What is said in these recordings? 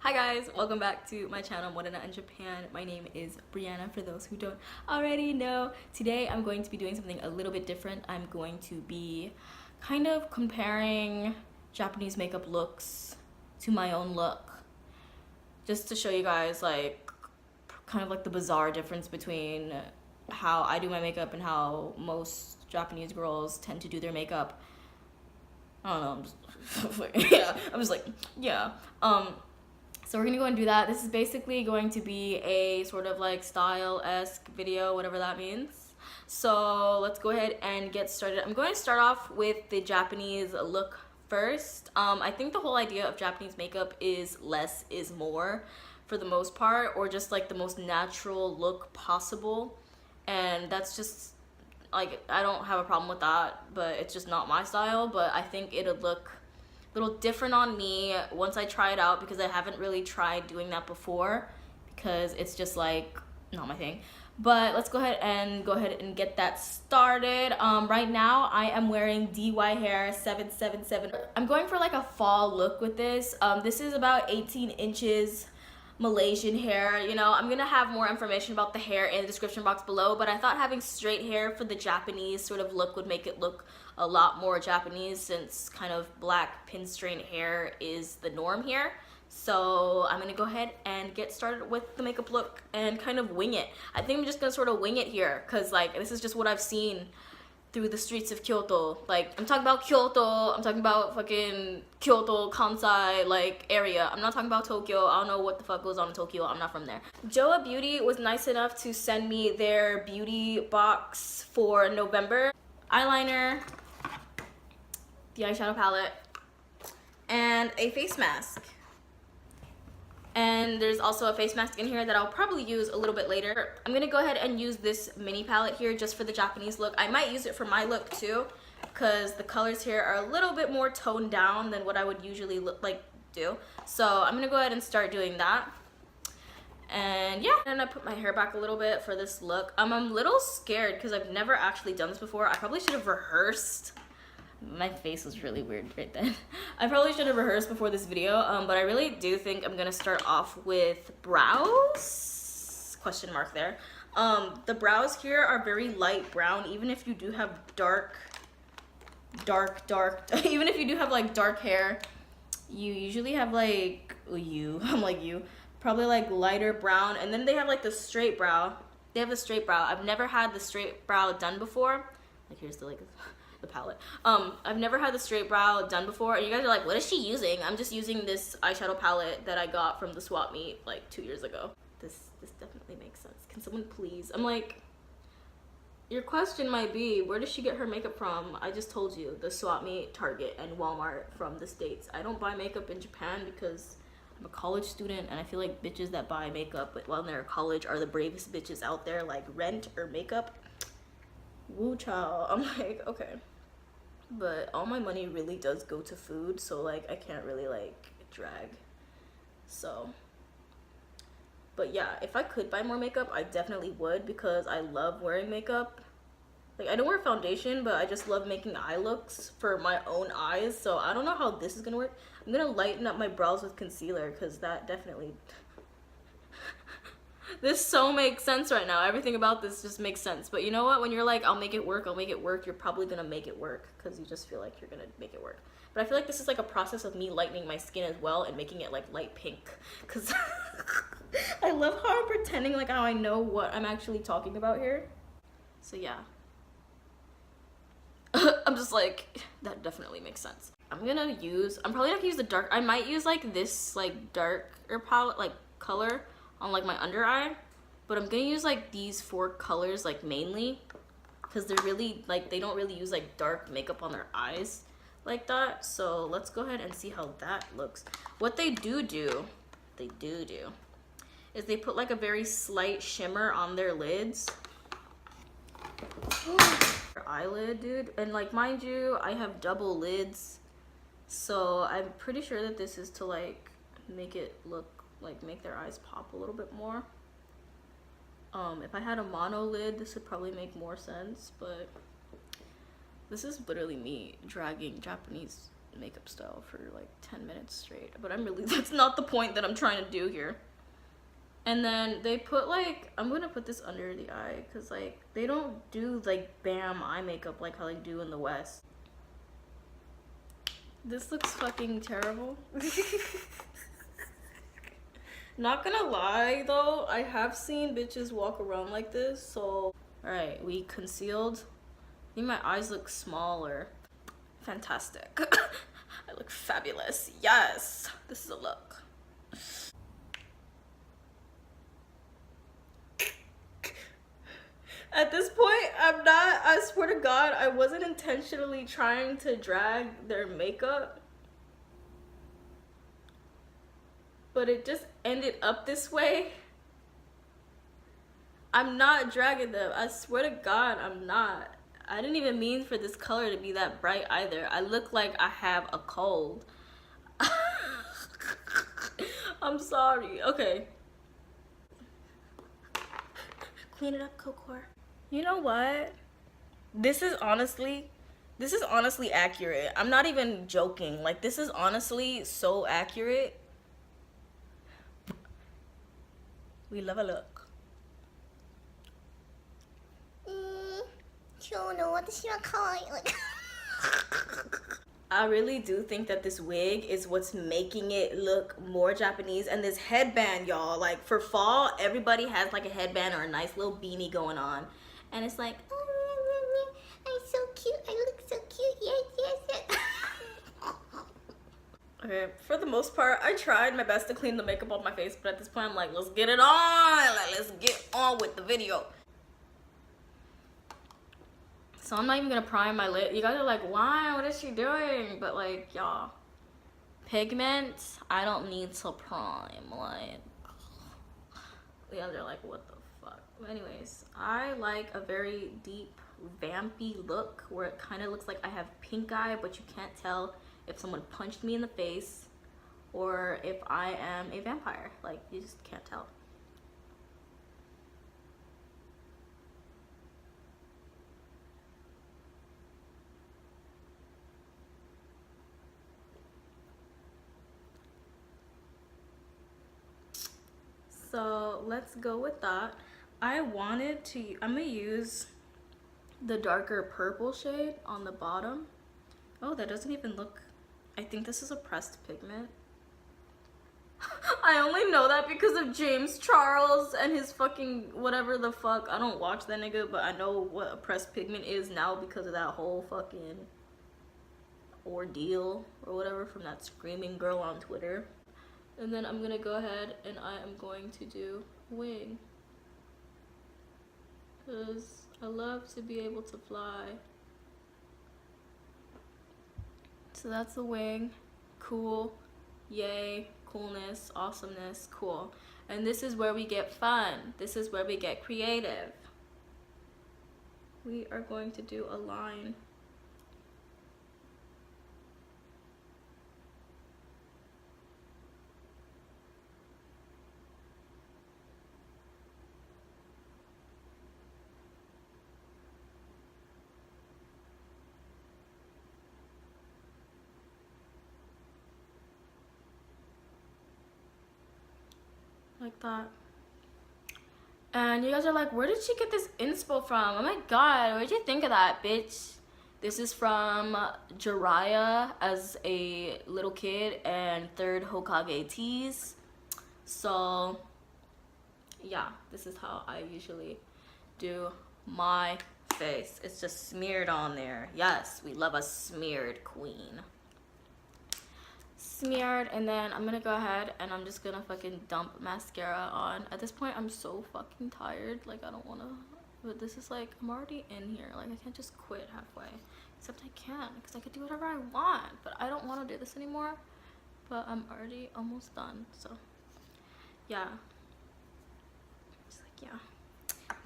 Hi guys, welcome back to my channel Morena in Japan. My name is Brianna for those who don't already know. Today I'm going to be doing something a little bit different. I'm going to be kind of comparing Japanese makeup looks to my own look. Just to show you guys like kind of like the bizarre difference between how I do my makeup and how most Japanese girls tend to do their makeup. I don't know, I'm just like, yeah. So we're gonna go and do that. This is basically going to be a sort of like style-esque video, whatever that means. So let's go ahead and get started. I'm going to start off with the Japanese look first. I think the whole idea of Japanese makeup is less is more for the most part, or just like the most natural look possible. And that's just like, I don't have a problem with that, but it's just not my style. But I think it'll look little different on me once I try it out, because I haven't really tried doing that before because it's just like not my thing. But let's go ahead and get that started. Right now I am wearing Dyhair777. I'm going for like a fall look with this. This is about 18 inches Malaysian hair. You know, I'm gonna have more information about the hair in the description box below, but I thought having straight hair for the Japanese sort of look would make it look a lot more Japanese, since kind of black pin straight hair is the norm here. So I'm gonna go ahead and get started with the makeup look and kind of wing it. I think I'm just gonna sort of wing it here, because like this is just what I've seen through the streets of Kyoto. Like, I'm talking about Kyoto, I'm talking about fucking Kyoto, Kansai, like, area. I'm not talking about Tokyo. I don't know what the fuck goes on in Tokyo. I'm not from there. Joa Beauty was nice enough to send me their beauty box for November. Eyeliner, the eyeshadow palette, and a face mask. And there's also a face mask in here that I'll probably use a little bit later. I'm gonna go ahead and use this mini palette here just for the Japanese look. I might use it for my look too, because the colors here are a little bit more toned down than what I would usually do. So I'm gonna go ahead and start doing that. And yeah, and I put my hair back a little bit for this look. I'm a little scared because I've never actually done this before. I probably should have rehearsed. My face was really weird right then. I probably should have rehearsed before this video, but I really do think I'm gonna start off with brows, question mark there. The brows here are very light brown, even if you do have dark, even if you do have like dark hair, you usually have like, probably like lighter brown. And then they have like the straight brow. They have the straight brow. I've never had the straight brow done before. Like, here's the palette. I've never had the straight brow done before, and you guys are like, what is she using? I'm just using this eyeshadow palette that I got from the swap meet like 2 years ago. This definitely makes sense. Can someone please? I'm like, your question might be, where does she get her makeup from? I just told you, the swap meet, Target, and Walmart from the States. I don't buy makeup in Japan because I'm a college student, and I feel like bitches that buy makeup while they're in college are the bravest bitches out there, like rent or makeup. Woo child. I'm like, okay, but all my money really does go to food, so like I can't really like drag. So, but yeah, if I could buy more makeup, I definitely would, because I love wearing makeup. Like, I don't wear foundation, but I just love making eye looks for my own eyes. So I don't know how this is gonna work. I'm gonna lighten up my brows with concealer, because that definitely this so makes sense right now. Everything about this just makes sense. But you know what? When you're like, I'll make it work, you're probably gonna make it work, because you just feel like you're gonna make it work. But I feel like this is like a process of me lightening my skin as well and making it like light pink, because I love how I'm pretending like how I know what I'm actually talking about here. So yeah. I'm just like, that definitely makes sense. I'm probably not gonna use the dark. I might use like this like darker palette, like color on like my under eye, but I'm gonna use like these 4 colors like mainly, because they're really like, they don't really use like dark makeup on their eyes like that. So let's go ahead and see how that looks. What they do is they put like a very slight shimmer on their lids. Their eyelid, dude. And like, mind you, I have double lids, so I'm pretty sure that this is to like make it look like, make their eyes pop a little bit more. If I had a mono lid, this would probably make more sense, but this is literally me dragging Japanese makeup style for like 10 minutes straight, but that's not the point that I'm trying to do here. And then they put like, I'm gonna put this under the eye because like they don't do like bam eye makeup like how they do in the West. This looks fucking terrible. Not gonna lie though, I have seen bitches walk around like this, so. Alright, we concealed. I think my eyes look smaller. Fantastic. I look fabulous. Yes, this is a look. At this point, I swear to God, I wasn't intentionally trying to drag their makeup, but it just ended up this way. I'm not dragging them. I swear to God, I'm not. I didn't even mean for this color to be that bright either. I look like I have a cold. I'm sorry. Okay. Clean it up, Cocor. You know what? This is honestly accurate. I'm not even joking. Like, this is honestly so accurate. We love a look. I really do think that this wig is what's making it look more Japanese, and this headband, y'all. Like, for fall, everybody has like a headband or a nice little beanie going on, and it's like, oh, I'm so cute, I look so cute, yes, yes, yes. Okay, for the most part, I tried my best to clean the makeup off my face, but at this point I'm like, let's get it on, like, let's get on with the video. So I'm not even gonna prime my lip. You guys are like, why? What is she doing? But like, y'all, pigment, I don't need to prime. Like, you guys are like, what the fuck? But anyways, I like a very deep, vampy look where it kind of looks like I have pink eye, but you can't tell if someone punched me in the face or if I am a vampire. Like, you just can't tell. So let's go with that. I'm gonna use the darker purple shade on the bottom. Oh, that doesn't even look, I think this is a pressed pigment. I only know that because of James Charles and his fucking whatever the fuck. I don't watch that nigga, but I know what a pressed pigment is now because of that whole fucking ordeal or whatever from that screaming girl on Twitter. And then I'm gonna go ahead and I am going to do wing, because I love to be able to fly. So that's the wing. Cool. Yay. Coolness. Awesomeness. Cool. And this is where we get fun. This is where we get creative. We are going to do a line. Like that. And you guys are like, where did she get this inspo from? Oh my god, where'd you think of that, bitch? This is from Jiraiya as a little kid and 3rd Hokage teas. So yeah, this is how I usually do my face. It's just smeared on there. Yes, we love a smeared queen. Smeared, and then I'm gonna go ahead and I'm just gonna fucking dump mascara on. At this point, I'm so fucking tired. Like, I don't wanna, but this is like, I'm already in here. Like, I can't just quit halfway. Except I can, because I could do whatever I want, but I don't want to do this anymore. But I'm already almost done, so yeah. Just like, yeah,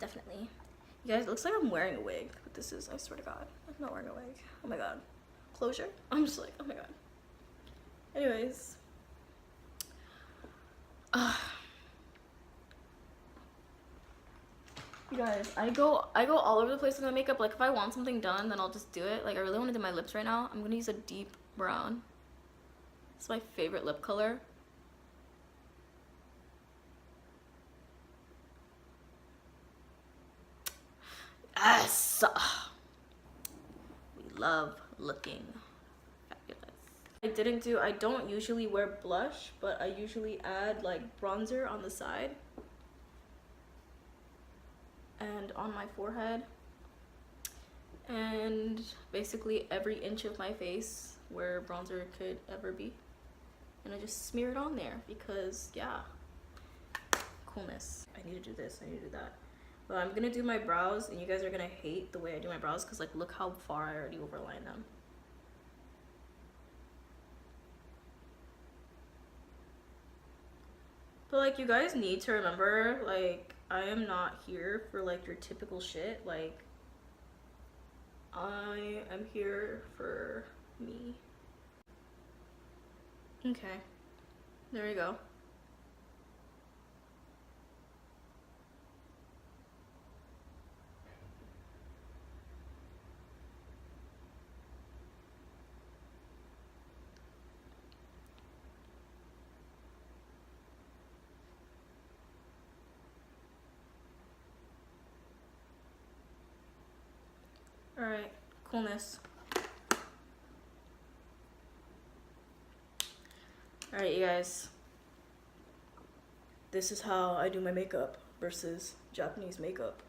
definitely. You guys, it looks like I'm wearing a wig, but this is, I swear to God, I'm not wearing a wig. Oh my God. Closure? I'm just like, oh my God. Anyways, you guys, I go all over the place with my makeup. Like, if I want something done, then I'll just do it. Like, I really want to do my lips right now. I'm gonna use a deep brown. It's my favorite lip color. Yes! We love looking fabulous. I don't usually wear blush, but I usually add like bronzer on the side and on my forehead and basically every inch of my face where bronzer could ever be. And I just smear it on there because, yeah, coolness. I need to do this, I need to do that. But I'm gonna do my brows, and you guys are gonna hate the way I do my brows because, like, look how far I already overlined them. But, like, you guys need to remember, like, I am not here for, like, your typical shit. Like, I am here for me. Okay, there we go. All right, coolness. All right, you guys. This is how I do my makeup versus Japanese makeup,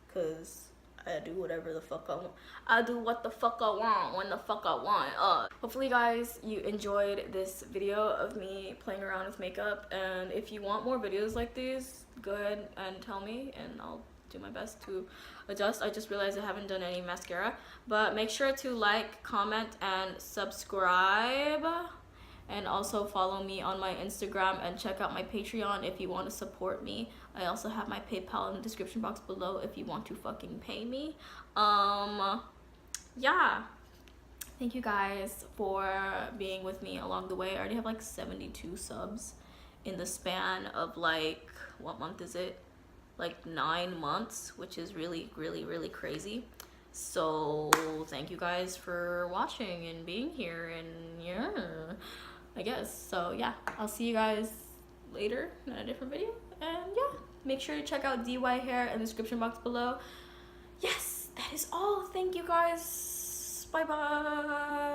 because I do whatever the fuck I want. I do what the fuck I want when the fuck I want. Hopefully, guys, you enjoyed this video of me playing around with makeup, and if you want more videos like these, go ahead and tell me, and I'll do my best to adjust. I just realized I haven't done any mascara, but make sure to like, comment, and subscribe. And also follow me on my Instagram and check out my Patreon if you want to support me. I also have my PayPal in the description box below if you want to fucking pay me. Yeah. Thank you guys for being with me along the way. I already have like 72 subs in the span of like, what month is it? Like 9 months, which is really, really, really crazy. So thank you guys for watching and being here, and yeah, I guess. So yeah, I'll see you guys later in a different video. And yeah, make sure to check out Dyhair in the description box below. Yes, that is all. Thank you guys. Bye bye.